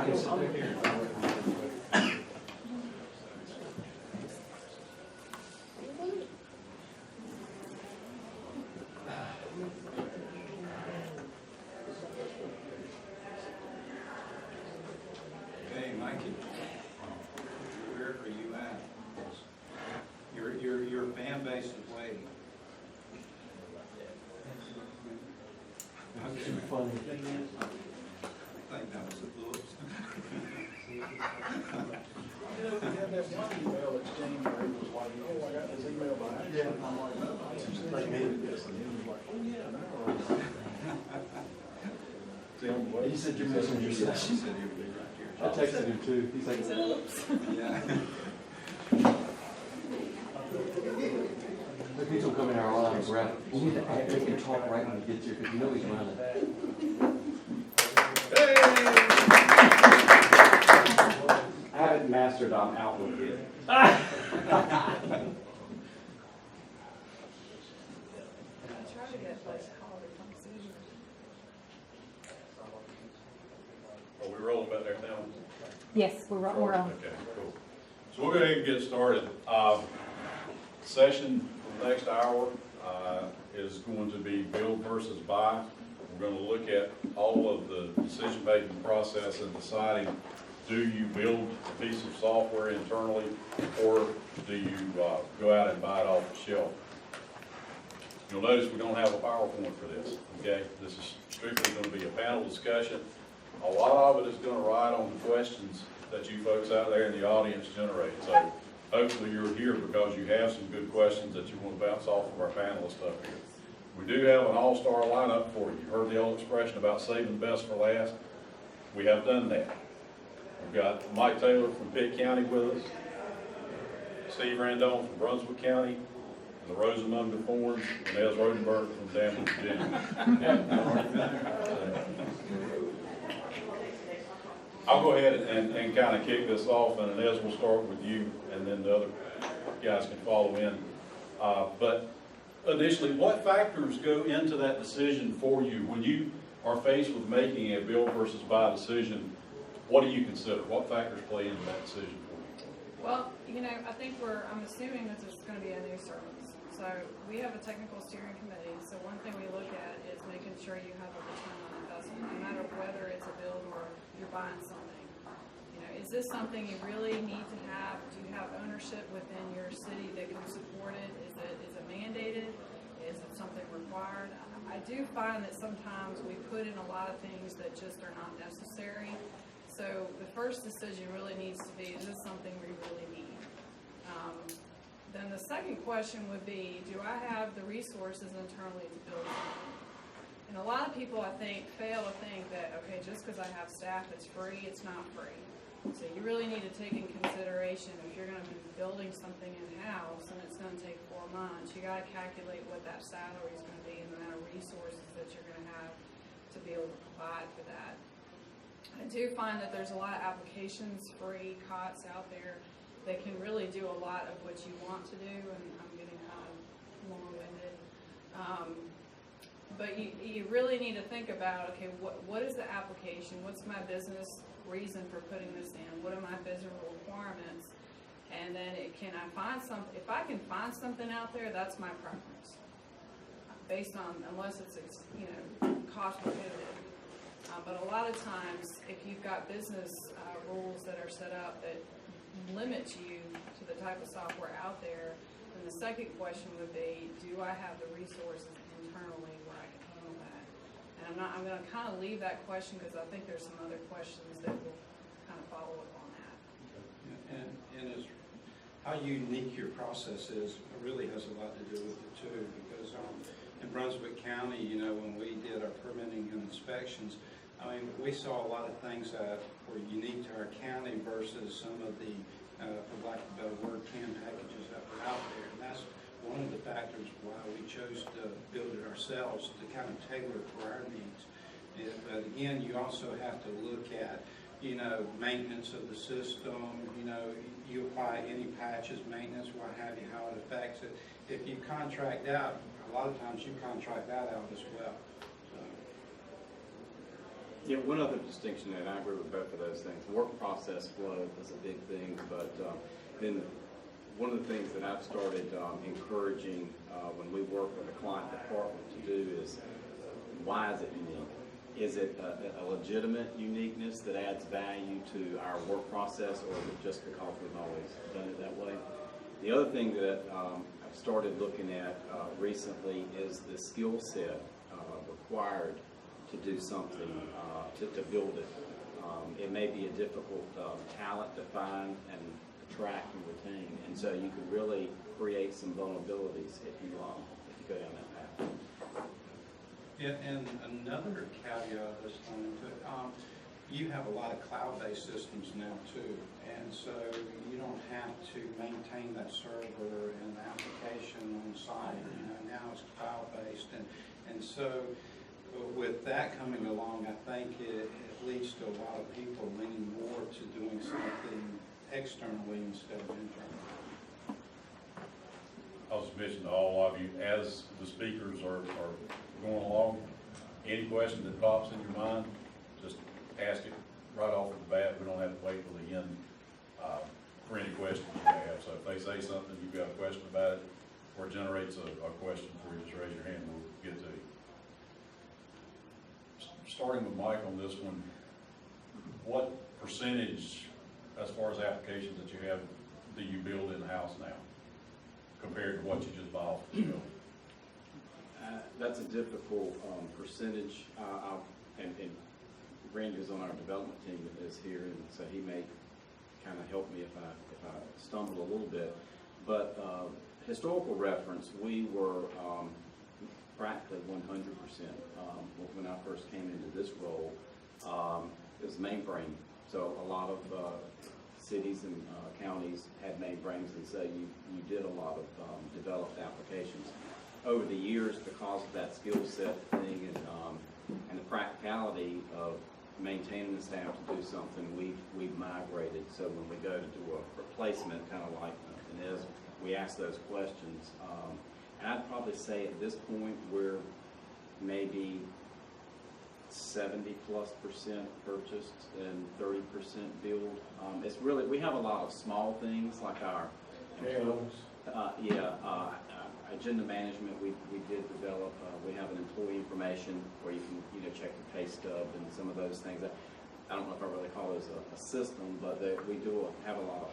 can sit there here. Okay, Mikey, where are you at? Your fan base is waiting. That's too funny. I think that was a oops. We had that one email exchange where he was like, oh, I got this email by accident. I'm like, no, I didn't send you this. And he was like, oh, yeah, an hour ago. He said you're missing your He session. said he would be right here. I texted him too. He's like, Yeah. look, he's gonna come in our line and grab. We need to act, make him talk right when he gets here, because you know he's running. I haven't mastered Outlook yet. I try to get like call or come soon. Are we rolling about there now? Yes, we're on. Okay, cool. So we'll go ahead and get started. Session for the next hour is going to be build versus buy. We're going to look at all of the decision-making process and deciding, do you build a piece of software internally, or do you go out and buy it off the shelf? You'll notice we don't have a PowerPoint for this, okay? This is strictly going to be a panel discussion. A lot of it is going to ride on the questions that you folks out there in the audience generate. So hopefully you're here because you have some good questions that you want to bounce off of our panelists up here. We do have an all-star lineup for you. You heard the old expression about saving the best for last. We have done that. We've got Mike Taylor from Pitt County with us, Steve Randone from Brunswick County, and the Rose among the Thorns, and Ez Rodenberg from Danville, Virginia. I'll go ahead and kind of kick this off, and Ez will start with you, and then the other guys can follow in. But initially, what factors go into that decision for you? When you are faced with making a build versus buy decision, what do you consider? What factors play into that decision for you? Well, you know, I think I'm assuming that there's going to be a new service. So we have a technical steering committee. So one thing we look at is making sure you have a return on investment, no matter whether it's a build or you're buying something. You know, is this something you really need to have? Do you have ownership within your city that can support it? Is it mandated? Is it something required? I do find that sometimes we put in a lot of things that just are not necessary. So the first decision really needs to be, is this something we really need? Then the second question would be, do I have the resources internally to build something? And a lot of people, I think, fail to think that, okay, just because I have staff that's free, it's not free. So you really need to take in consideration if you're going to be building something in-house and it's going to take 4 months, you got to calculate what that salary is going to be and the amount of resources that you're going to have to be able to provide for that. I do find that there's a lot of applications, free COTS out there that can really do a lot of what you want to do, and I'm getting kind of long-winded. But you really need to think about, okay, what is the application? What's my business reason for putting this in? What are my business requirements? And then can I find something? If I can find something out there, that's my preference, based on, unless it's cost prohibitive. But a lot of times, if you've got business rules that are set up that limit you to the type of software out there, then the second question would be, do I have the resources internally where I can handle that? And I'm going to kind of leave that question because I think there's some other questions that will kind of follow up on that. And it's, how unique your process is really has a lot to do with it too, because in Brunswick County, you know, when we did our permitting and inspections, I mean, we saw a lot of things that were unique to our county versus some of the, for lack of a better word, CAM packages that were out there. And that's one of the factors why we chose to build it ourselves, to kind of tailor it for our needs. But again, you also have to look at, you know, maintenance of the system, you know, you apply any patches, maintenance, what have you, how it affects it. If you contract out, a lot of times you contract that out as well. Yeah, one other distinction, and I agree with both of those things. Work process flow is a big thing, but then one of the things that I've started encouraging when we work with a client department to do is, why is it unique? Is it a legitimate uniqueness that adds value to our work process, or is it just because we've always done it that way? The other thing that I've started looking at recently is the skill set required to do something, to build it. It may be a difficult talent to find and attract and retain, and so you could really create some vulnerabilities if you go down that path. Yeah, and another caveat that's thrown into it, you have a lot of cloud-based systems now too, and so you don't have to maintain that server and the application on site. You know, now it's cloud-based, and so with that coming along, I think it leads to a lot of people leaning more to doing something externally instead of internally. I'll just mention to all of you, as the speakers are going along, any question that pops in your mind, just ask it right off the bat. We don't have to wait till the end for any questions you may have. So if they say something, you've got a question about it, or it generates a question for you, just raise your hand and we'll get to you. Starting with Mike on this one, what percentage, as far as applications that you have, do you build in-house now, compared to what you just bought? That's a difficult percentage, and Randy is on our development team that is here, and so he may kind of help me if I stumble a little bit. But historical reference, we were practically 100%. When I first came into this role, it was mainframe. So a lot of cities and counties had mainframes, and so you did a lot of developed applications. Over the years, because of that skill set thing and the practicality of maintaining the staff to do something, we've migrated. So when we go to do a replacement, kind of like Inez, we ask those questions. And I'd probably say at this point we're maybe 70+% purchased and 30% build. It's really, we have a lot of small things like our agenda management. We did develop. We have an employee information where you can check the pay stub and some of those things. I don't know if I really call those a system, but we do have a lot of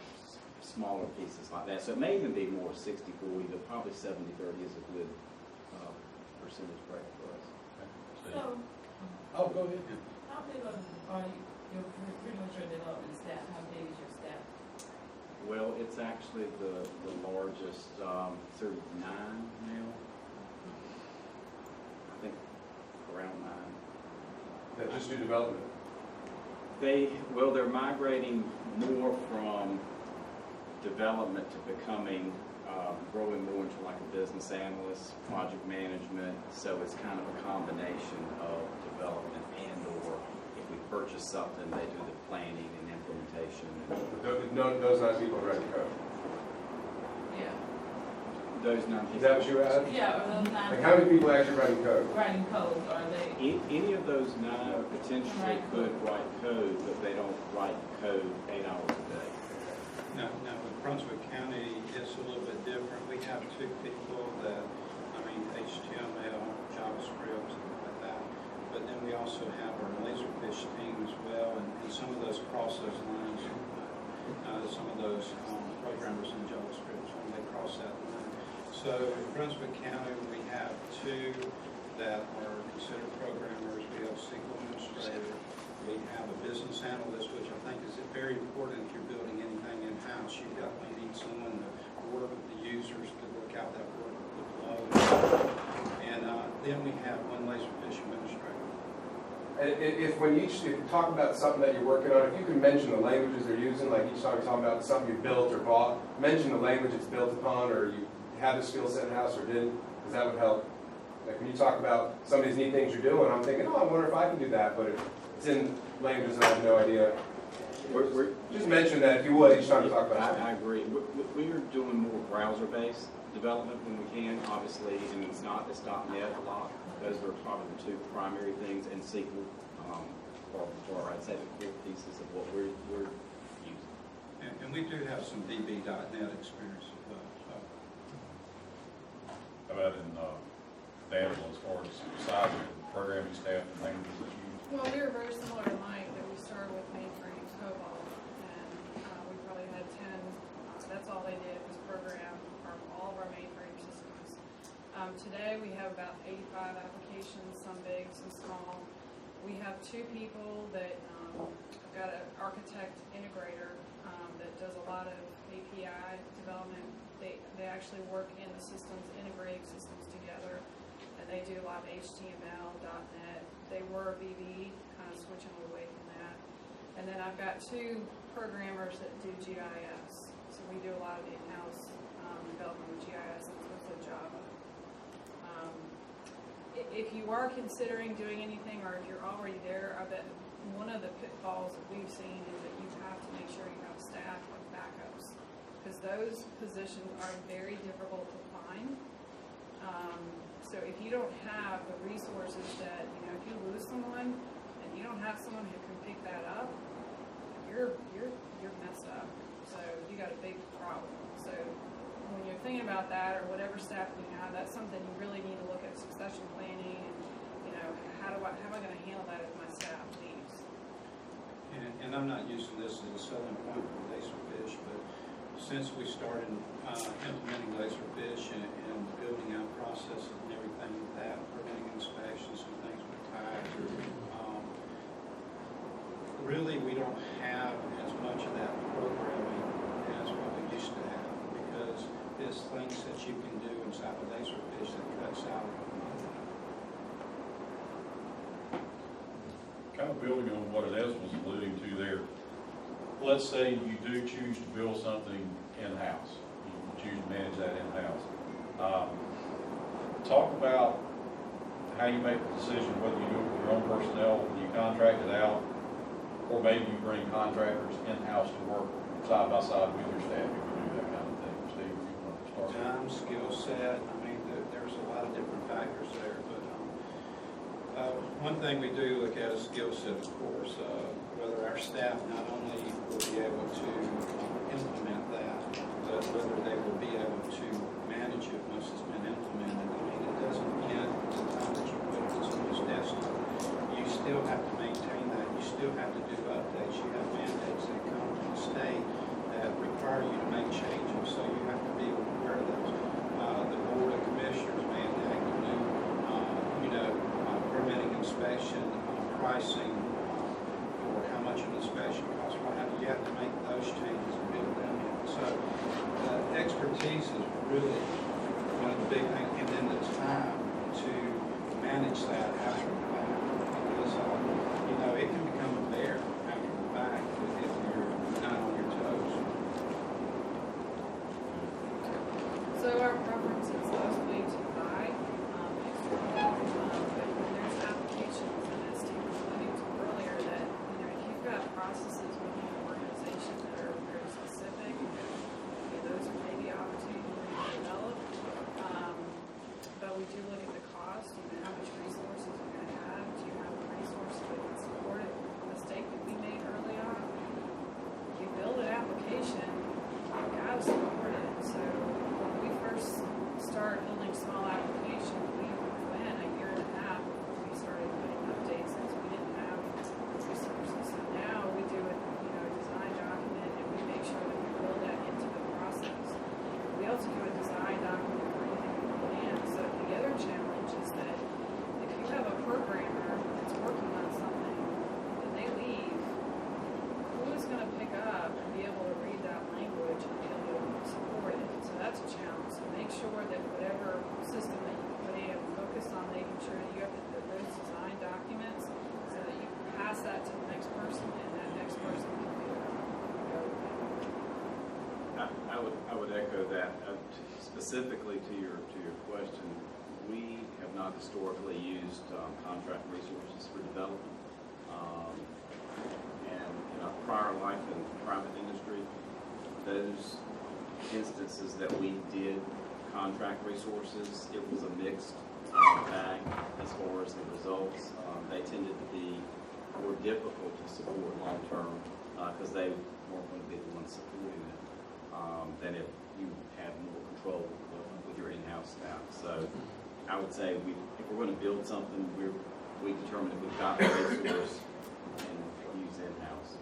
smaller pieces like that. So it may even be more 60-40, but probably 70-30 is a good percentage break for us. So, Oh, go ahead. how big are you, you're pretty much your development staff, how big is your staff? Well, it's actually the largest, sort of 9 now. I think around 9. That just do development. They're migrating more from development to becoming, growing more into like a business analyst, project management. So it's kind of a combination of development and/or if we purchase something, they do the planning and implementation. Those 9 people are writing code. Yeah. Those 9 people. Is that what you asked? Yeah, are those 9 Like how many people actually writing code? writing code, are they? Any of those 9 potentially could write code, but they don't write code 8 hours a day. Now with Brunswick County, it's a little bit different. We have 2 people that, HTML, JavaScript, stuff like that. But then we also have our Laserfish team as well, and some of those cross those lines. Some of those programmers in JavaScript, when they cross that line. So in Brunswick County, we have 2 that are considered programmers. We have a SQL administrator. We have a business analyst, which I think is very important if you're building anything in-house. You definitely need someone to work with the users to work out that workflow. And then we have one Laserfish administrator. If you talk about something that you're working on, if you can mention the languages they're using, like each time you're talking about something you built or bought, mention the language it's built upon, or you have the skill set in-house or didn't, because that would help. Like when you talk about some of these neat things you're doing, I'm thinking, I wonder if I can do that, but it's in languages I have no idea. Just mention that if you would each time you talk about it. I agree. We are doing more browser-based development when we can, obviously, and it's .NET a lot. Those are probably the 2 primary things, and SQL. department are, I'd say the core pieces of what we're using. And we do have some DB.net experience as well, so. How about in Danville, as far as size of programming staff and things that you? Well, we were very similar to Mike, that we started with mainframe COBOL, and we probably had 10, that's all they did was program all of our mainframe systems. Today, we have about 85 applications, some big, some small. We have 2 people that, I've got an architect integrator that does a lot of API development. They actually work in the systems, integrating systems together, and they do a lot of HTML, .NET. They were VB, kind of switching away from that. And then I've got 2 programmers that do GIS. So we do a lot of in-house development with GIS, and also Java. If you are considering doing anything, or if you're already there, I bet one of the pitfalls that we've seen is that you have to make sure you have staff with backups, because those positions are very difficult to find. So if you don't have the resources that, if you lose someone and you don't have someone who can pick that up, you're messed up. So you got a big problem. So when you're thinking about that, or whatever staff you have, that's something you really need to look at succession planning, and how am I going to handle that if my staff leaves? And I'm not using this as a selling point for Laserfish, but since we started implementing Laserfish and building out processes and everything with that, permitting inspections and things with tags, really we don't have as much of that programming as what we used to have, because there's things that you can do inside of Laserfish that cuts out. Kind of building on what Inez was alluding to there, let's say you do choose to build something in-house, you choose to manage that in-house. Talk about how you make the decision whether you do it with your own personnel, whether you contract it out, or maybe you bring contractors in-house to work side by side with your staff if you do that kind of thing. Steve, you want to start? Time, skill set, there's a lot of different factors there, but one thing we do look at is skill set, of course, whether our staff not only will be able to implement that, but whether they will be able to manage it once it's been implemented. It doesn't end the time that you put it on someone's desktop. You still have to maintain that. You still have to do updates. You have mandates that come from the state that require you to make changes, so you have to be aware of those. The Board of Commissioners mandate to do, permitting inspection, pricing, or how much an inspection costs. You have to make those changes and build them in. So expertise is really one of the big things, and then the time to manage that after the fact, because it can become a bear after the fact if you're not on your toes. So our preference is mostly to buy external, but when there's applications, and as Steve was alluding to earlier, that if you've got processes within your organization that are very specific, those are maybe opportunities for you to develop. But we do look at the cost, how much resources you're going to have. Do you have the resources that can support it? The mistake that we made early on, you build an application, you got to support it. So when we first started building small applications, we went a year and a half before we started putting updates since we didn't have resources. So now we do a design document, and we make sure that we build that into the process. We also do a design document for anything we plan. So the other challenge is that if you have a programmer that's working on something and they leave, who is going to pick up and be able to read that language and be able to support it? So that's a challenge. So make sure that whatever system that you put in, focus on making sure that you have those design documents so that you pass that to the next person, and that next person can pick it up and go with it. I would echo that. Specifically to your question, we have not historically used contract resources for development. And in our prior life in the private industry, those instances that we did contract resources, it was a mixed bag as far as the results. They tended to be more difficult to support long-term, because they weren't going to be the ones supporting it, than if you had more control with your in-house staff. So I would say if we're going to build something, we determine if we've got the resource and use in-house.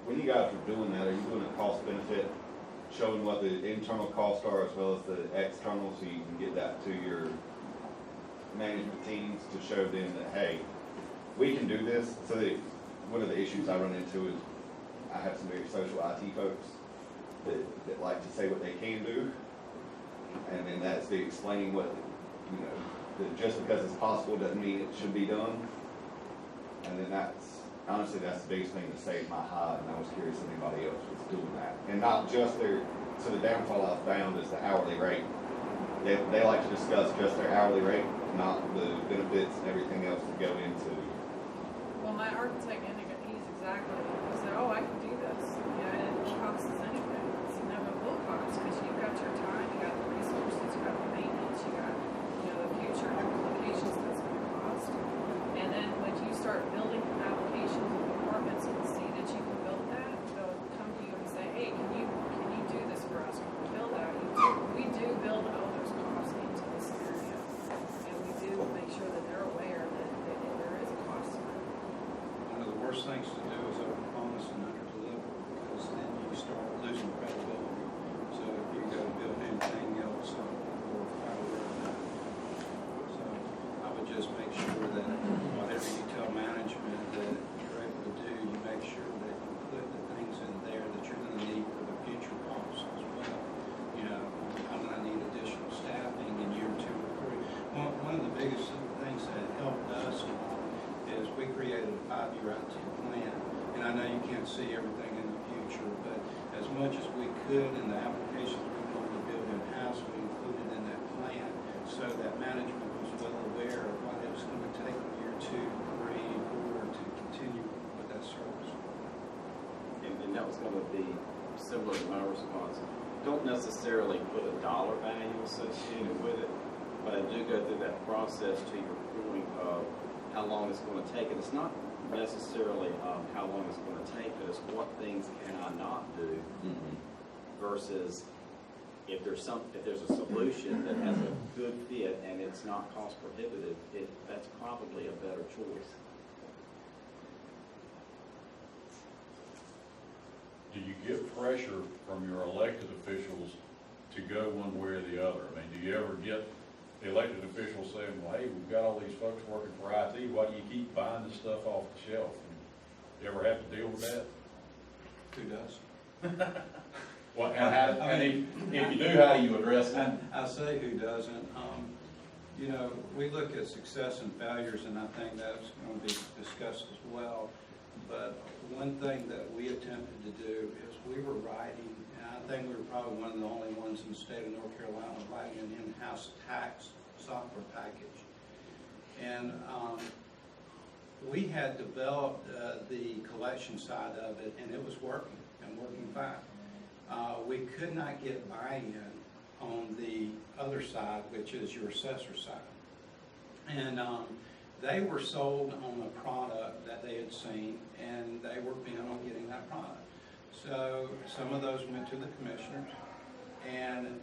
When you guys are doing that, are you doing a cost benefit, showing what the internal costs are as well as the external, so you can get that to your management teams to show them that, hey, we can do this? So that one of the issues I run into is I have some very social IT folks that like to say what they can do, and then that's the explaining what, that just because it's possible doesn't mean it should be done. And then honestly, that's the biggest thing that saved my hide, and I was curious if anybody else was doing that. And not just so the downfall I've found is the hourly rate. They like to discuss just their hourly rate, not the benefits and everything else that go into. Well, my architect, he's exactly, he said, oh, I can do this. And it won't cost us anything. It's never will cost, because you've got your time, you got the resources, you got the maintenance, you got, the future applications that's going to cost. And then when you start building applications and departments and see that you can build that, they'll come to you and say, hey, can you do this for us? Can we build that? We do build all those costs into the scenario. And we do make sure that they're aware that there is a cost to it. One of the worst things to do is overpromise and underdeliver, because then you start losing credibility. So if you go build anything else, or that. So I would just make sure that whatever you tell management that you're able to do, you make sure that you put the things in there that you're going to need for the future costs as well. I'm going to need additional staffing in year 2 or 3. One of the biggest things that helped us is we created a 5-year IT plan. And I know you can't see everything in the future, but as much as we could in the applications we wanted to build in-house, we included in that plan so that management was well aware of what it was going to take in year 2, 3, 4 to continue with that service. And that was going to be similar to my response. Don't necessarily put a dollar value associated with it, but I do go through that process to your point of how long it's going to take. And it's not necessarily how long it's going to take, but it's what things can I not do versus if there's a solution that has a good fit and it's not cost prohibitive, that's probably a better choice. Do you get pressure from your elected officials to go one way or the other? I mean, do you ever get the elected officials saying, well, hey, we've got all these folks working for IT, why do you keep buying this stuff off the shelf? And you ever have to deal with that? Who does? Well, and if you do, how do you address it? I say who doesn't. We look at success and failures, and I think that's going to be discussed as well. But one thing that we attempted to do is we were writing, and I think we were probably one of the only ones in the state of North Carolina writing an in-house tax software package. And we had developed the collection side of it, and it was working fine. We could not get buy-in on the other side, which is your assessor side. And they were sold on a product that they had seen, and they were bent on getting that product. So some of those went to the commissioners, and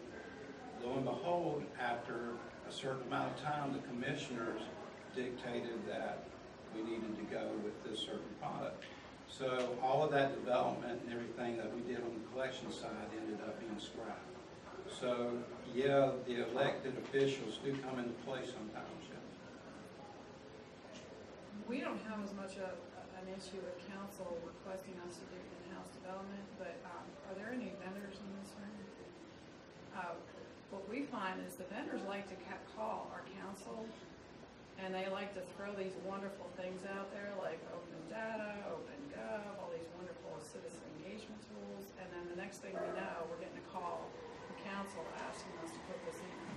lo and behold, after a certain amount of time, the commissioners dictated that we needed to go with this certain product. So all of that development and everything that we did on the collection side ended up being scrapped. So yeah, the elected officials do come into play sometimes, yes. We don't have as much of an issue with council requesting us to do in-house development, but are there any vendors in this room? What we find is the vendors like to call our council, and they like to throw these wonderful things out there like open data, open gov, all these wonderful citizen engagement tools, and then the next thing we know, we're getting a call from council asking us to put this in.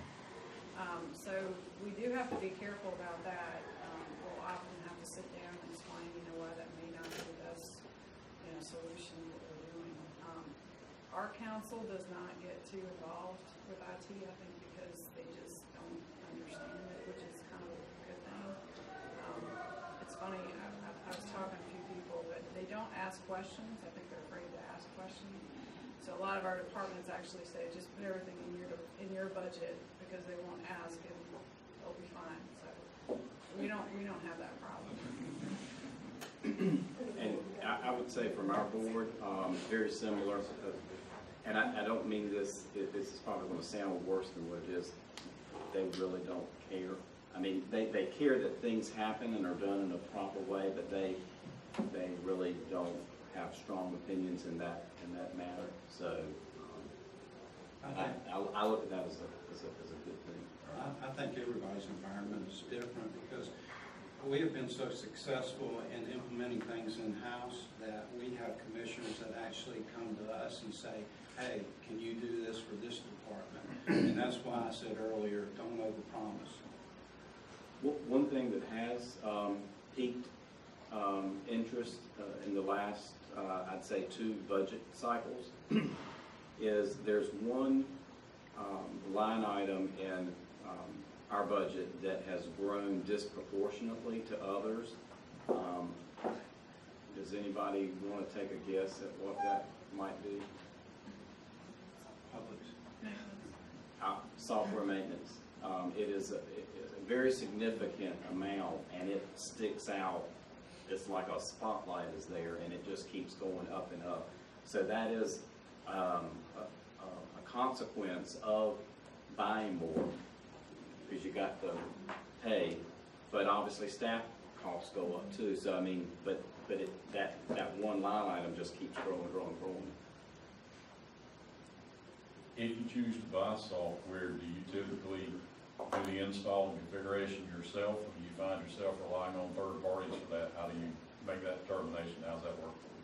So we do have to be careful about that. We'll often have to sit down and explain, why that may not be the best, solution that we're doing. Our council does not get too involved with IT, I think, because they just don't understand it, which is kind of a good thing. It's don't ask questions. I think they're afraid to ask questions. So a lot of our departments actually say, just put everything in your budget, because they won't ask and it'll be fine. So we don't have that problem. And I would say from our board, very similar, and I don't mean this is probably going to sound worse than what it is. They really don't care. I mean, they care that things happen and are done in a proper way, but they really don't have strong opinions in that matter. So I look at that as a good thing. I think everybody's environment is different because we have been so successful in implementing things in-house that we have commissioners that actually come to us and say, hey, can you do this for this department? And that's why I said earlier, don't overpromise. Well, one thing that has piqued interest in the last, I'd say, 2 budget cycles is there's one line item in our budget that has grown disproportionately to others. Does anybody want to take a guess at what that might be? Software maintenance. It is a very significant amount, and it sticks out. It's like a spotlight is there, and it just keeps going up and up. So that is a consequence of buying more, because you got the pay, but obviously staff costs go up too. So I mean, but that one line item just keeps growing. If you choose to buy software, do you typically do the install and configuration yourself, or do you find yourself relying on third parties for that? How do you make that determination? How's that work for you?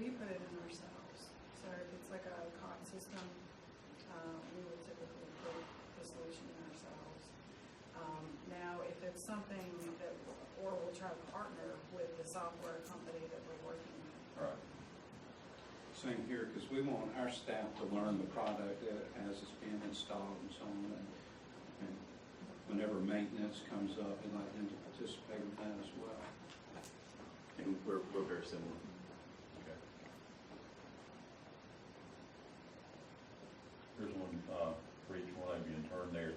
We put it in ourselves. So if it's like a COT system, we would typically put the solution in ourselves. Now, if it's something that, or we'll try to partner with the software company that we're working with. All right. Same here, because we want our staff to learn the product as it's being installed and so on. And whenever maintenance comes up, we'd like them to participate in that as well. And we're very similar. Okay. Here's one for each one of you in turn there.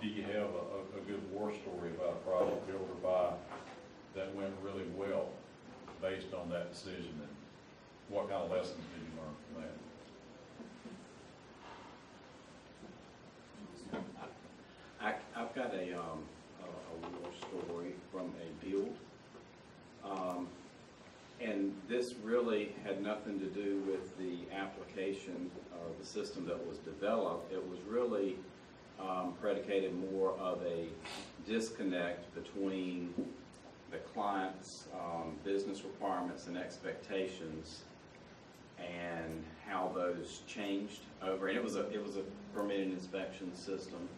Do you have a good war story about a project built or buy that went really well based on that decision? And what kind of lessons did you learn from that? I've got a war story from a build, and this really had nothing to do with the application or the system that was developed. It was really predicated more of a disconnect between the client's business requirements and expectations, and how those changed over. And it was a permitted inspection system,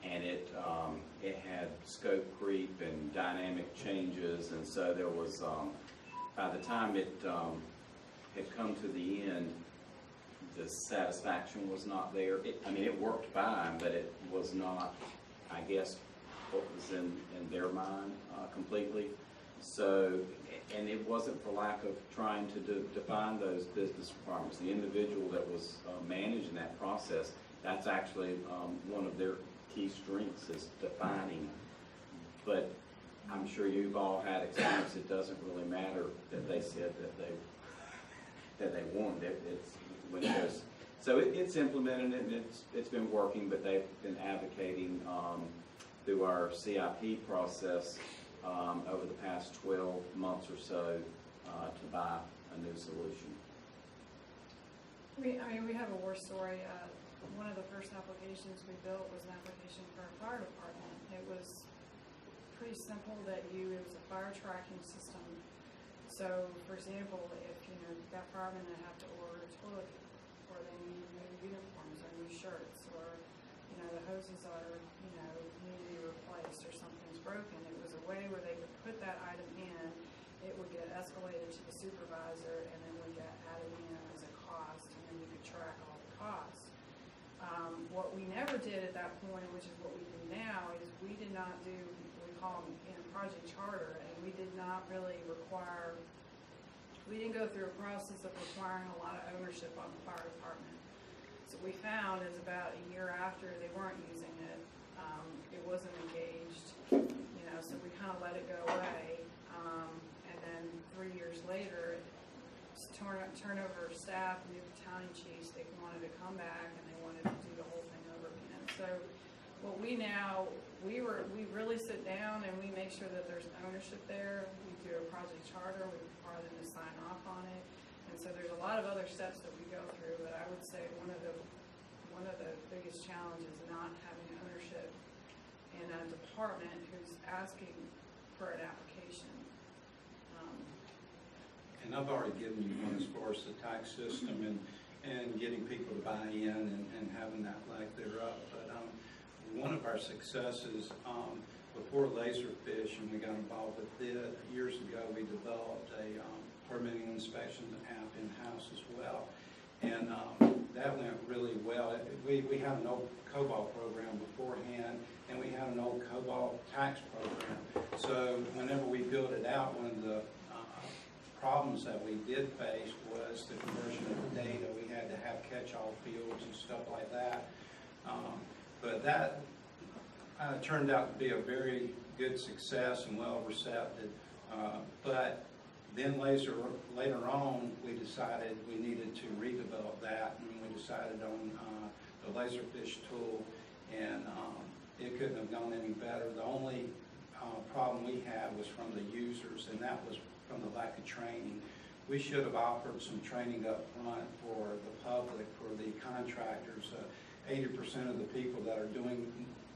and it had scope creep and dynamic changes, and so there was by the time it had come to the end, the satisfaction was not there. I mean, it worked fine, but it was not, I guess, what was in their mind completely. So, and it wasn't for lack of trying to define those business requirements. The individual that was managing that process, that's actually one of their key strengths, is defining. But I'm sure you've all had experience. It doesn't really matter that they said that they wanted it. It's when it goes. So it's implemented and it's been working, but they've been advocating through our CIP process over the past 12 months or so to buy a new solution. We have a war story. One of the first applications we built was an application for our fire department. It was pretty simple. It was a fire tracking system. So, for example, if you've got firemen that have to order a toilet, or they need new uniforms or new shirts, or the hoses are need to be replaced, or something's broken, it was a way where they could put that item in. It would get escalated to the supervisor, and then would get added in as a cost, and then you could track all the costs. What we never did at that point, which is what we do now, is we did not do, we call them, Project Charter, and we did not really require, we didn't go through a process of requiring a lot of ownership on the fire department. So we found is about a year after they weren't using it, it wasn't engaged, so we kind of let it go away. And then 3 years later, turnover of staff, new battalion chiefs, they wanted to come back and they wanted to do the whole thing over again. So what we really sit down and we make sure that there's ownership there. We do a project charter, we require them to sign off on it. And so there's a lot of other steps that we go through, but I would say one of the biggest challenges is not having ownership in a department who's asking for an application. And I've already given you one as far as the tax system and getting people to buy in and having that leg thereof. But one of our successes before Laserfish, and we got involved with it years ago, we developed a permitting inspection app in-house as well. And that went really well. We had an old COBOL program beforehand, and we had an old COBOL tax program. So whenever we built it out, one of the problems that we did face was the conversion of the data. We had to have catch-all fields and stuff like that. But that turned out to be a very good success and well receptive. But then later on, we decided we needed to redevelop that, and we decided on the Laserfish tool, and it couldn't have gone any better. The only problem we had was from the users, and that was from the lack of training. We should have offered some training up front for the public, for the contractors. 80% of the people that are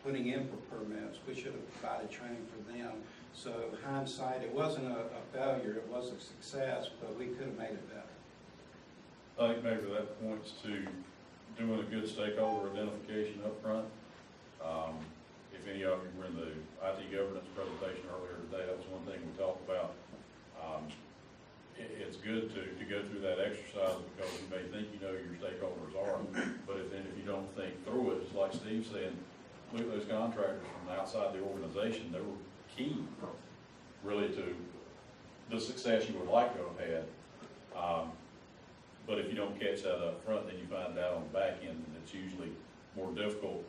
putting in for permits, we should have provided training for them. So hindsight, it wasn't a failure, it was a success, but we could have made it better. I think maybe that points to doing a good stakeholder identification up front. If any of you were in the IT governance presentation earlier today, that was one thing we talked about. It's good to go through that exercise because you may think you know who your stakeholders are, but if you don't think through it, it's like Steve said, look at those contractors from outside the organization. They were key, really, to the success you would like to have had. But if you don't catch that up front, then you find it out on the back end, and it's usually more difficult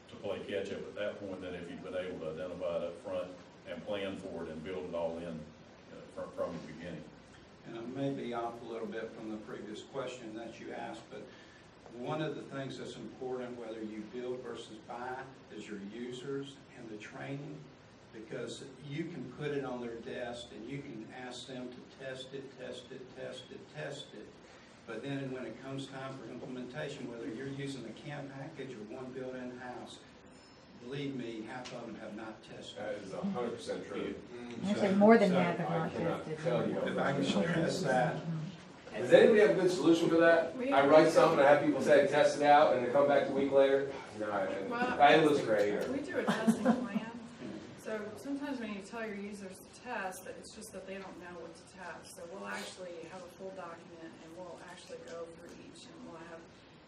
to play catch up at that point than if you've been able to identify it up front and plan for it and build it all in from the beginning. And I may be off a little bit from the previous question that you asked, but one of the things that's important, whether you build versus buy, is your users and the training, because you can put it on their desk and you can ask them to test it. But then when it comes time for implementation, whether you're using a CAM package or one built in-house, believe me, half of them have not tested. That is 100% true. Actually, more than half have I not cannot tested. tell you. If I can stress that, Does anybody have a good solution for that? I write something, I have people say, test it out, and they come back a week later. No, it was great. We do a testing plan. So sometimes when you tell your users to test, it's just that they don't know what to test. So we'll actually have a full document, and we'll actually go through each,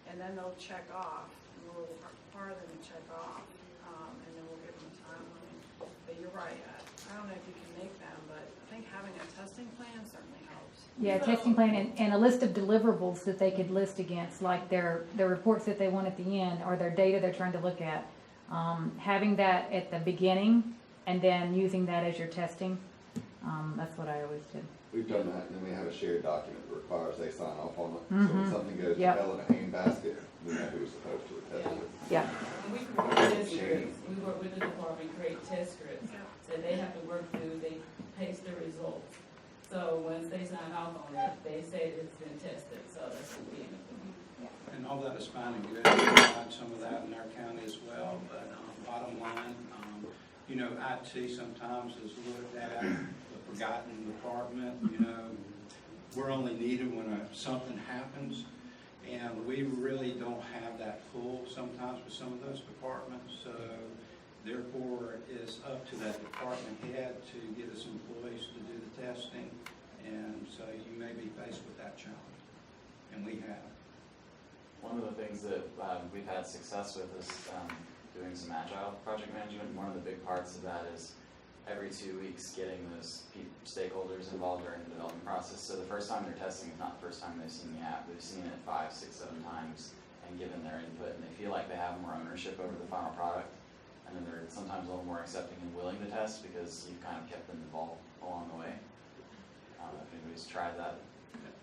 and then they'll check off, and we'll require them to check off, and then we'll give them a timeline. But you're right. I don't know if you can make them, but I think having a testing plan certainly helps. Yeah, testing plan and a list of deliverables that they could list against, like their reports that they want at the end, or their data they're trying to look at. Having that at the beginning, and then using that as your testing. That's what I always did. We've done that, and then we have a shared document that requires they sign off on it. So when something goes to Yep. hell in a handbasket, we know who was supposed to test it. Yeah. And we create test scripts, we work with the department, create test scripts, Yeah. that they have to work through, they paste the results. So once they sign off on it, they say it's been tested, so that's what we end up doing. and all that is fine and good. We provide some of that in our county as well, but bottom line, IT sometimes is looked at the forgotten department. We're only needed when something happens, and we really don't have that pull sometimes with some of those departments. So therefore, it's up to that department head to get us employees to do the testing, and so you may be faced with that challenge, and we have. One of the things that we've had success with is doing some agile project management. One of the big parts of that is every 2 weeks getting those stakeholders involved during the development process. So the first time they're testing is not the first time they've seen the app. They've seen it 5, 6, 7 times and given their input, and they feel like they have more ownership over the final product. And then they're sometimes a little more accepting and willing to test because you've kind of kept them involved along the way. I don't know if anybody's tried that.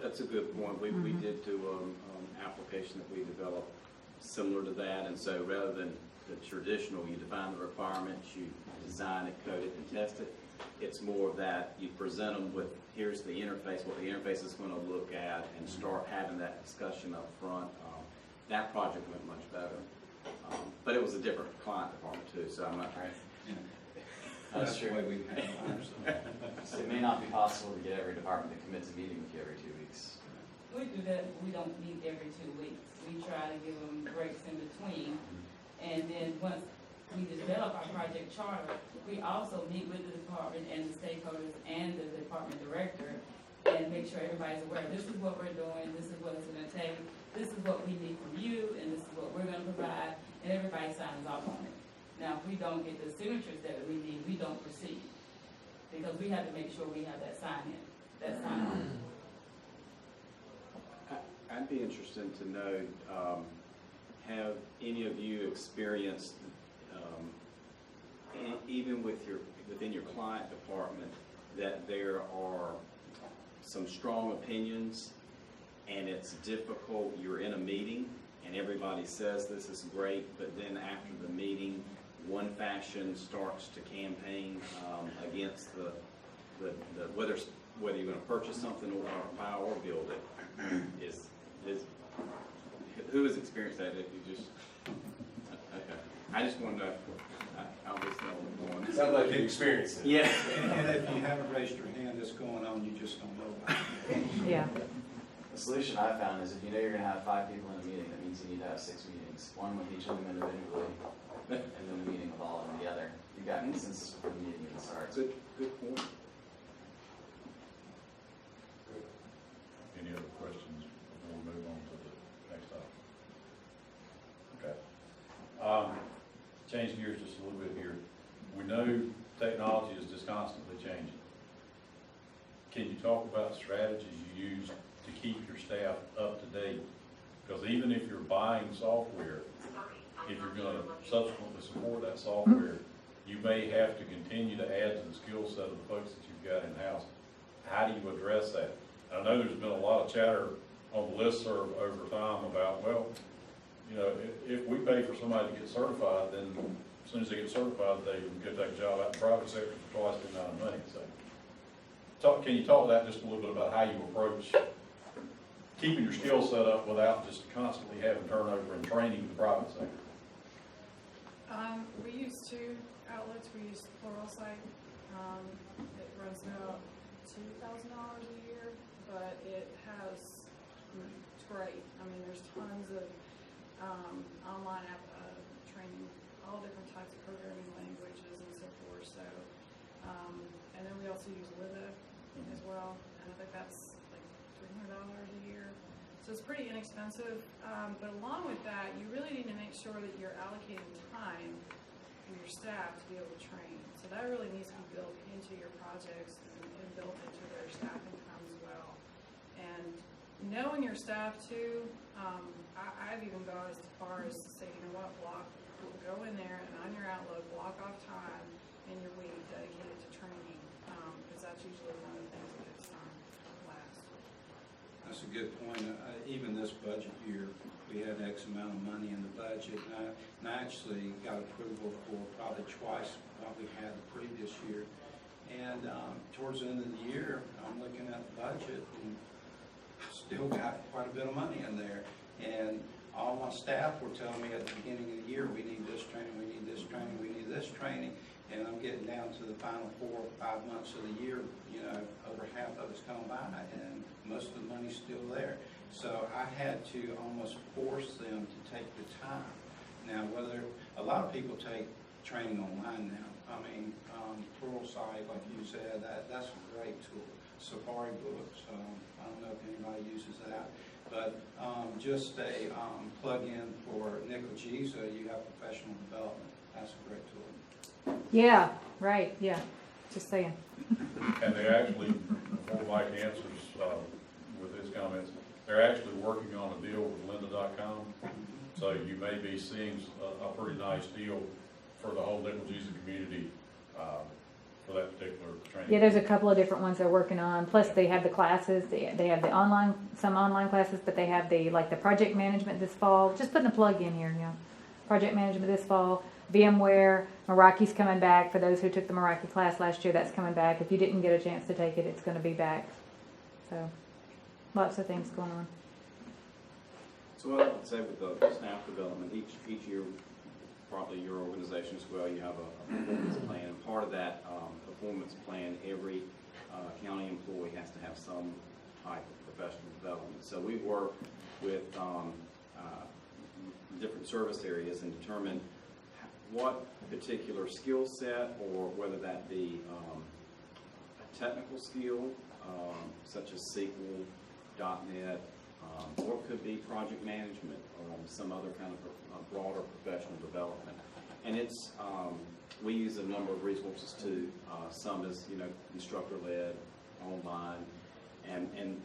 That's a good point. We did do an application that we developed similar to that, and so rather than the traditional, you define the requirements, you design it, code it, and test it, it's more of that you present them with, here's the interface, what the interface is going to look at, and start having that discussion up front. That project went much better. But it was a different client department too, so I'm not Right. That's That's the way true. we handle ours. So it may not be possible to get every department to commit to meeting with you every 2 weeks. We do that, we don't meet every 2 weeks. We try to give them breaks in between. And then once we develop our project charter, we also meet with the department and the stakeholders and the department director and make sure everybody's aware, this is what we're doing, this is what it's gonna take, this is what we need from you, and this is what we're gonna provide, and everybody signs off on it. Now, if we don't get the signatures that we need, we don't proceed, because we have to make sure we have that sign-in, that sign-on. I'd be interested to know, have any of you experienced, even within your client department, that there are some strong opinions and it's difficult, you're in a meeting and everybody says this is great, but then after the meeting, one faction starts to campaign against the whether you're going to purchase something or buy or build it. Who has experienced that? If you just okay, I just wanted to. I'll just know what's going on. Sounds like you experienced it. Yeah. And if you haven't raised your hand, it's going on, you just don't know about it. Yeah. The solution I found is if you know you're going to have 5 people in a meeting, that means you need to have 6 meetings. One with each of them individually, and then a meeting with all of them together. You've got consensus before the meeting even starts. Good point. Any other questions before we move on to the next topic? Okay. Change gears just a little bit here. We know technology is just constantly changing. Can you talk about strategies you use to keep your staff up to date? Because even if you're buying software, if you're going to subsequently support that software, you may have to continue to add to the skill set of the folks that you've got in-house. How do you address that? I know there's been a lot of chatter on the listserv over time about, well, you know, if we pay for somebody to get certified, then as soon as they get certified, they can go take a job out in the private sector for twice the amount of money. So, can you talk that just a little bit about how you approach keeping your skill set up without just constantly having turnover and training in the private sector? We use 2 outlets. We use Pluralsight. It runs about $2,000 a year, but it's great. I mean, there's tons of online training, all different types of programming languages and so forth. So, and then we also use Liva as well, and I think that's like $300 a year. So it's pretty inexpensive, but along with that, you really need to make sure that you're allocating time for your staff to be able to train. So that really needs to be built into your projects and built into their staffing time as well. And knowing your staff too, I've even gone as far as to say, you know what, go in there and on your Outlook, block off time in your week dedicated to training, because that's usually one of the things that gets last. That's a good point. Even this budget year, we had X amount of money in the budget, and I actually got approval for probably twice what we had the previous year. And towards the end of the year, I'm looking at the budget, and still got quite a bit of money in there. And all my staff were telling me at the beginning of the year, we need this training, we need this training, we need this training. And I'm getting down to the final 4 or 5 months of the year, you know, over half of it's gone by, and most of the money's still there. So I had to almost force them to take the time. Now, a lot of people take training online now. I mean, Pluralsight, like you said, that's a great tool. Safari Books, I don't know if anybody uses that, but just a plug-in for NCLGISA, you have professional development. That's a great tool. Yeah, right, yeah. Just saying. And they actually, before Mike answers with his comments, they're actually working on a deal with lynda.com. So you may be seeing a pretty nice deal for the whole NCLGISA community for that particular training. Yeah, there's a couple of different ones they're working on. Plus, they have the classes. They have the online, some online classes, but they have the project management this fall. Just putting a plug in here, yeah. Project management this fall. VMware, Meraki's coming back. For those who took the Meraki class last year, that's coming back. If you didn't get a chance to take it, it's going to be back. So, lots of things going on. So what I would say with the staff development, each year, probably your organization as well, you have a performance plan. And part of that performance plan, every county employee has to have some type of professional development. So we work with different service areas and determine what particular skill set, or whether that be a technical skill, such as SQL, .NET, or it could be project management, or some other kind of broader professional development. And it's, we use a number of resources too. Some is, instructor-led, online, and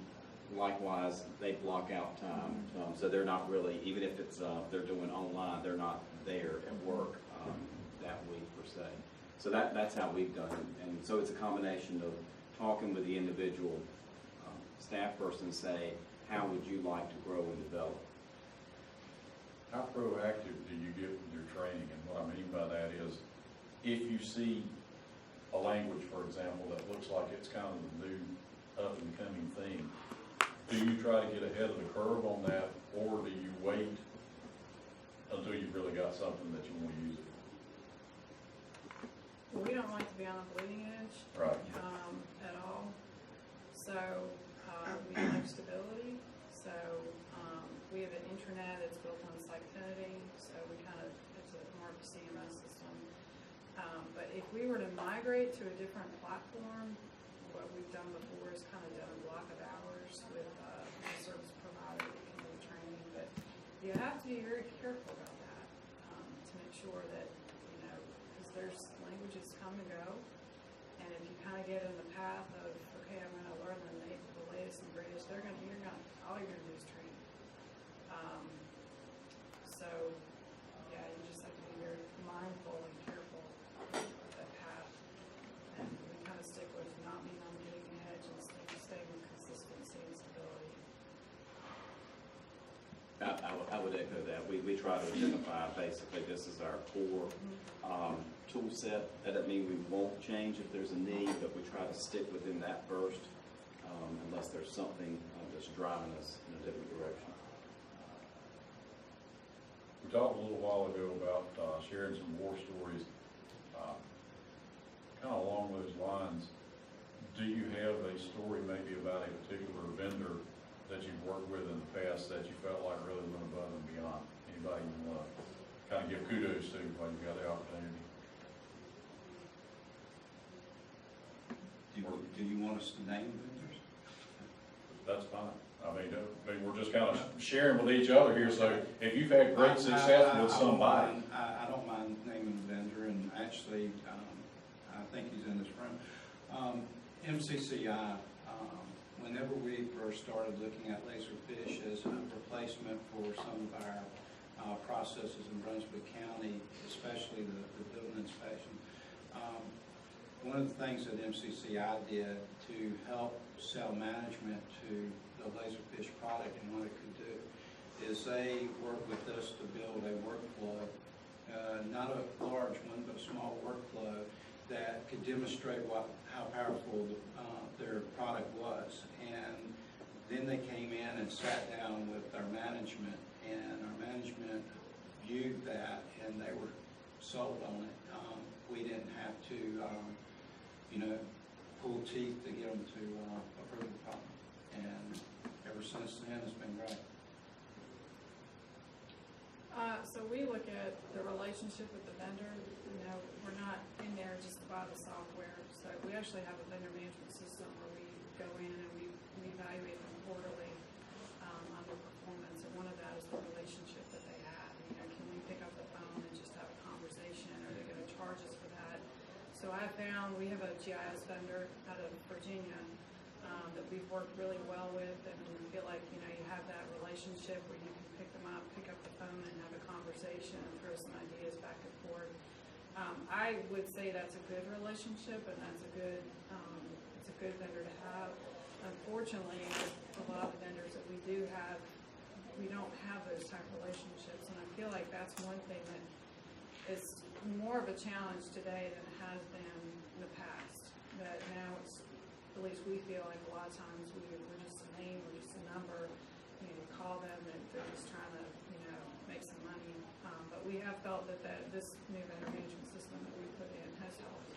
likewise, they block out time. So they're not really, even if it's they're doing online, they're not there at work that week per se. So that's how we've done it. And so it's a combination of talking with the individual staff person, say, how would you like to grow and develop? How proactive do you get with your training? And what I mean by that is, if you see a language, for example, that looks like it's kind of the new up and coming thing, do you try to get ahead of the curve on that, or do you wait until you've really got something that you want to use it Well, we don't like to be on the bleeding edge. Right. At all. So, we like stability. So, we have an intranet that's built on Sitefinity, so it's more of a CMS system. But if we were to migrate to a different platform, what we've done before is kind of done a block of hours with a service provider that can do training. But you have to be very careful about that to make sure that, because there's languages come and go, and if you kind of get in the path of, okay, I'm going to learn the latest and greatest, all you're going to do is training. So, yeah, you just have to be very mindful and careful of that path, and we kind of stick with not being on the bleeding edge and staying with consistency and stability. I would echo that. We try to identify, basically, this is our core tool set. That doesn't mean we won't change if there's a need, but we try to stick within that first, unless there's something that's driving us in a different direction. We talked a little while ago about sharing some war stories. Kind of along those lines, do you have a story maybe about a particular vendor that you've worked with in the past that you felt like really went above and beyond? Anybody you want to kind of give kudos to while you've got the opportunity? Do you want us to name vendors? That's fine. I mean, we're just kind of sharing with each other here, so if you've had great success with somebody. I don't mind naming the vendor, and actually, I think he's in this room. MCCI, whenever we first started looking at Laserfish as a replacement for some of our processes in Brunswick County, especially the building inspection, one of the things that MCCI did to help sell management to the Laserfish product and what it could do is they worked with us to build a workflow, not a large one, but a small workflow that could demonstrate how powerful their product was. And then they came in and sat down with our management, and our management viewed that, and they were sold on it. We didn't have to, pull teeth to get them to approve the product. And ever since then, it's been great. So we look at the relationship with the vendor. We're not in there just to buy the software. So we actually have a vendor management system where we go in and we evaluate them quarterly on their performance. And one of that is the relationship that they have. Can we pick up the phone and just have a conversation? Are they going to charge us for that? So I I found, we have a GIS vendor out of Virginia that we've worked really well with, and we feel like, you know, you have that relationship where you can pick them up, pick up the phone and have a conversation and throw some ideas back and forth. I would say that's a good relationship, and that's a good, it's a good vendor to have. Unfortunately, with a lot of the vendors that we do have, we don't have those type of relationships, and I feel like that's one thing that is more of a challenge today than it has been in the past. That now it's, at least we feel like a lot of times we're just a name, we're just a number. You know, you call them and they're just trying to, you know, make some money. But we have felt that this new vendor management system that we put in has helped.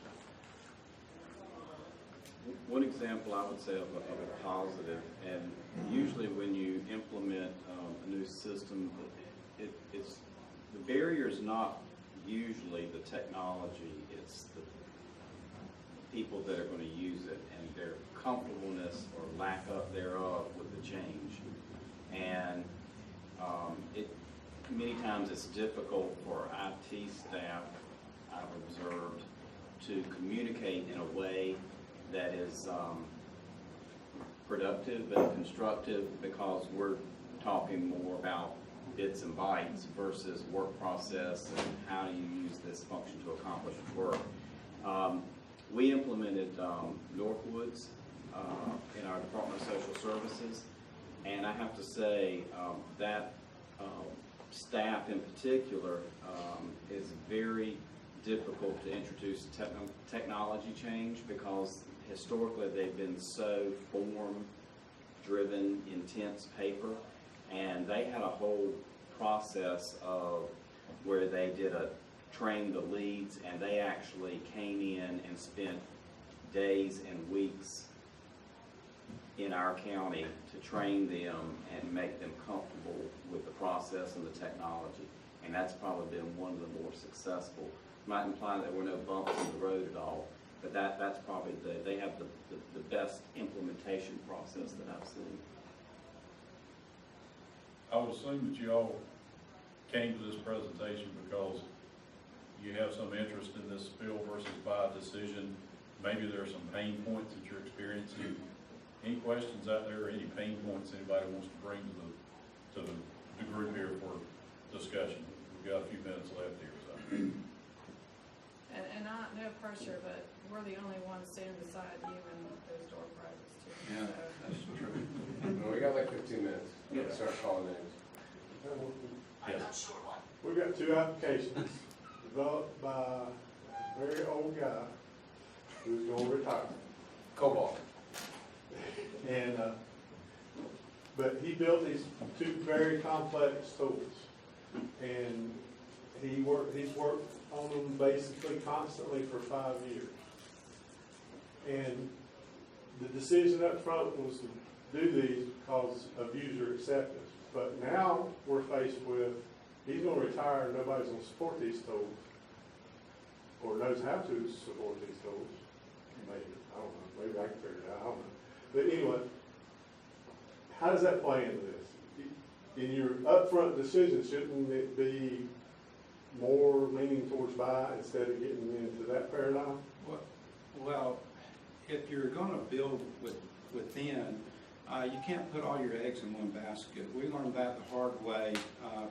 One example I would say of a positive, and usually when you implement a new system, it's the barrier is not usually the technology, it's the people that are going to use it and their comfortableness or lack of thereof with the change. And many times it's difficult for IT staff, I've observed, to communicate in a way that is productive and constructive, because we're talking more about bits and bytes versus work process and how you use this function to accomplish work. We implemented Northwoods in our Department of Social Services, and I have to say that staff in particular is very difficult to introduce technology change, because historically they've been so form-driven, intense paper, and they had a whole process of where they did train the leads, and they actually came in and spent days and weeks in our county to train them and make them comfortable with the process and the technology. And that's probably been one of the more successful. Might imply that there were no bumps in the road at all, but that's probably they have the best implementation process that I've seen. I would assume that you all came to this presentation because you have some interest in this build versus buy decision. Maybe there are some pain points that you're experiencing. Any questions out there, or any pain points anybody wants to bring to the group here for discussion? We've got a few minutes left here, so. And not, no pressure, but we're the only ones standing beside you in those door prizes too. Yeah, So. that's true. Well, we got like 15 minutes. We're gonna start calling names. Yes. We've got two applications developed by a very old guy who's going to retire. Cobalt. And, but he built these two very complex tools. And he's worked on them basically constantly for 5 years. And the decision up front was to do these because of user acceptance. But now we're faced with, he's going to retire and nobody's going to support these tools, or knows how to support these tools. Maybe, I don't know, maybe I can figure it out, I don't know. But anyway, how does that play into this? In your upfront decision, shouldn't it be more leaning towards buy instead of getting into that paradigm? Well, if you're going to build within, you can't put all your eggs in one basket. We learned that the hard way,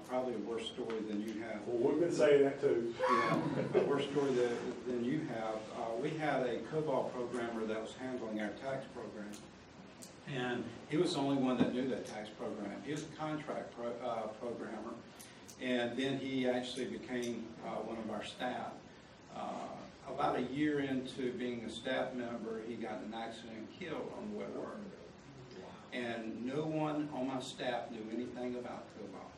probably a worse story than you have. Well, we've been saying that too. Yeah, a worse story than you have. We had a COBOL programmer that was handling our tax program. And he was the only one that knew that tax program. He was a contract programmer. And then he actually became one of our staff. About a year into being a staff member, he got in an accident and killed on the way to work. And no one on my staff knew anything about COBOL.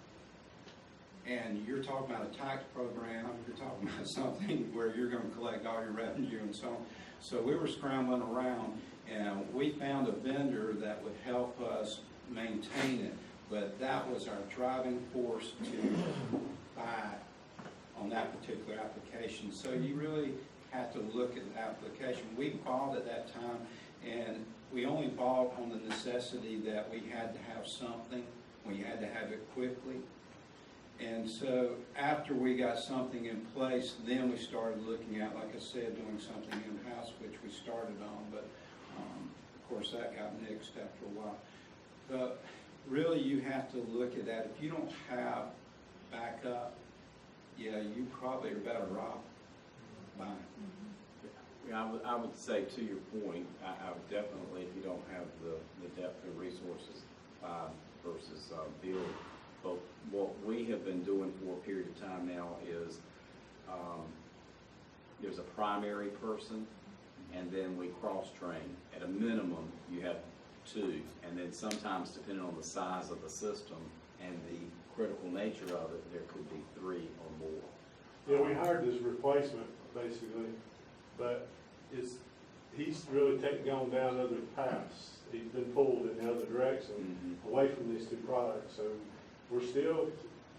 And you're talking about a tax program, you're talking about something where you're going to collect all your revenue and so on. So we were scrambling around, and we found a vendor that would help us maintain it. But that was our driving force to buy on that particular application. So you really have to look at the application. We bought at that time, and we only bought on the necessity that we had to have something, we had to have it quickly. And so after we got something in place, then we started looking at, like I said, doing something in-house, which we started on, but of course that got nixed after a while. But really you have to look at that. If you don't have backup, yeah, you probably are better off buying. Yeah, I would say to your point, I would definitely, if you don't have the depth of resources, versus build. But what we have been doing for a period of time now is there's a primary person, and then we cross-train. At a minimum, you have 2, and then sometimes, depending on the size of the system and the critical nature of it, there could be 3 or more. Yeah, we hired this replacement, basically, but he's really gone down other paths. He's been pulled in the other direction, away from these 2 products, so we're still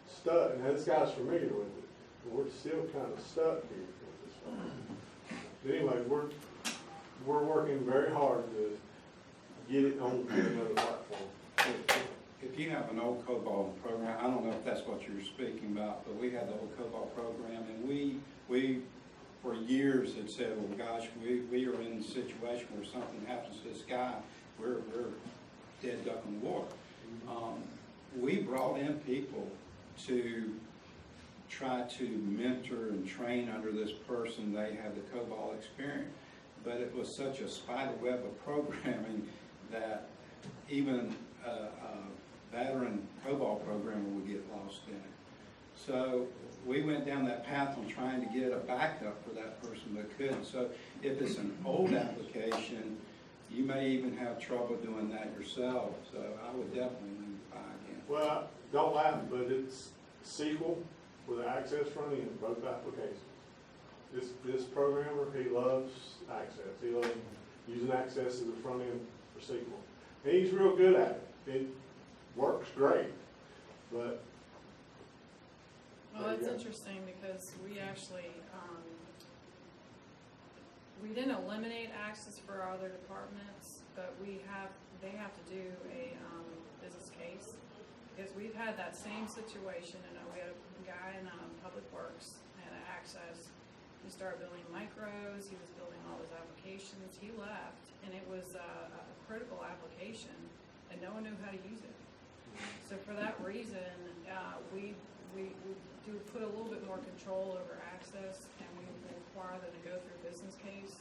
stuck, and this guy's familiar with it, but we're still kind of stuck here with this one. But anyway, we're working very hard to get it on to another platform. If you have an old COBOL program, I don't know if that's what you're speaking about, but we had the old COBOL program, and we for years had said, well, gosh, we are in a situation where something happens to this guy, we're dead duck in the water. We brought in people to try to mentor and train under this person. They had the COBOL experience, but it was such a spider web of programming that even a veteran COBOL programmer would get lost in it. So we went down that path on trying to get a backup for that person, but couldn't. So if it's an old application, you may even have trouble doing that yourself. So I would definitely lean to buy again. Well, don't laugh, but it's SQL with an Access front end, both applications. This programmer, he loves Access. He loves using Access as a front end for SQL. And he's real good at it. It works great, but. Well, it's interesting because we actually, we didn't eliminate access for our other departments, but they have to do a business case, because we've had that same situation. We had a guy in Public Works, had access. He started building micros, he was building all his applications. He left, and it was a critical application, and no one knew how to use it. So for that reason, we do put a little bit more control over access, and we require them to go through a business case.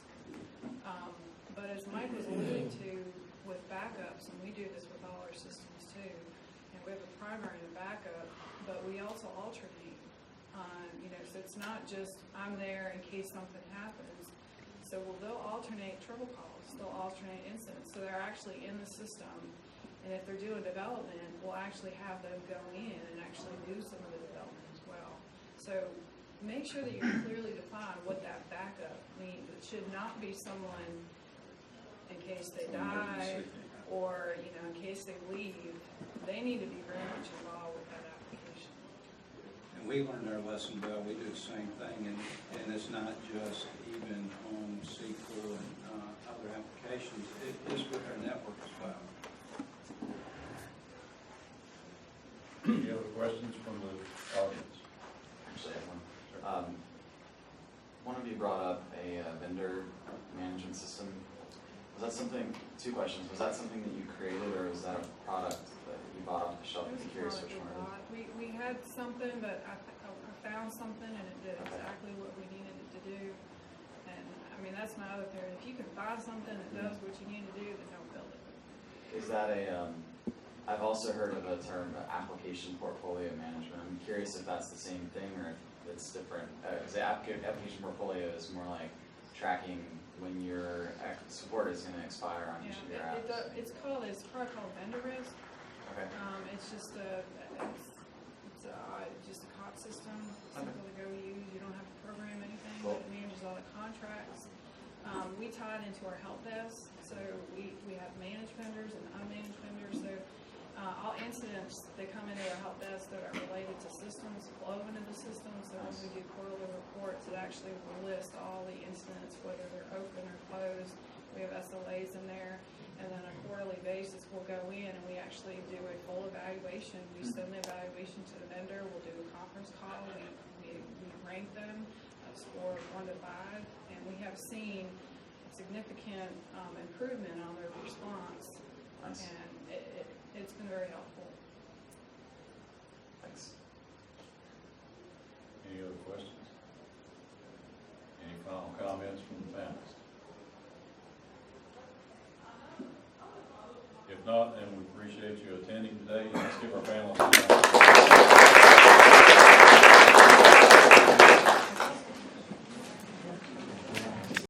But as Mike was alluding to with backups, and we do this with all our systems too, and we have a primary and a backup, but we also alternate. So it's not just I'm there in case something happens. So they'll alternate trouble calls, they'll alternate incidents. So they're actually in the system, and if they're doing development, we'll actually have them go in and actually do some of the development as well. So make sure that you clearly define what that backup means. It should not be someone in case they die or in case they leave. They need to be very much involved with that application. And we learned our lesson well. We do the same thing, and it's not just even on SQL and other applications. It is with our network as well. Any other questions from the audience? Actually, I have one. One of you brought up a vendor management system. Was that something, 2 questions, was that something that you created, or was that a product that you bought off the shelf? I'm curious which one it is. We had something, but I found something, and it did exactly what we needed it to do. And that's my other theory. If you can buy something that does what you need to do, then don't build it. Is that I've also heard of a term, application portfolio management. I'm curious if that's the same thing or if it's different. Because the application portfolio is more like tracking when your support is going to expire on each of your apps. It's probably called vendor risk. Okay. It's just a COT system, simple to go use. You don't have to program anything, Cool. but it manages all the contracts. We tie it into our help desk, so we have managed vendors and unmanaged vendors. So all incidents that come into our help desk that are related to systems flow into the system. So when we do quarterly reports, it actually will list all the incidents, whether they're open or closed. We have SLAs in there. And then on a quarterly basis, we'll go in and we actually do a full evaluation. We send the evaluation evaluation to the vendor. We'll do a conference call. We rank them, score 1 to 5, and we have seen significant improvement on their response. Nice. And it's been very helpful. Thanks. Any other questions? Any final comments from the panelists? If not, then we appreciate you attending today, and let's give our panelists a round.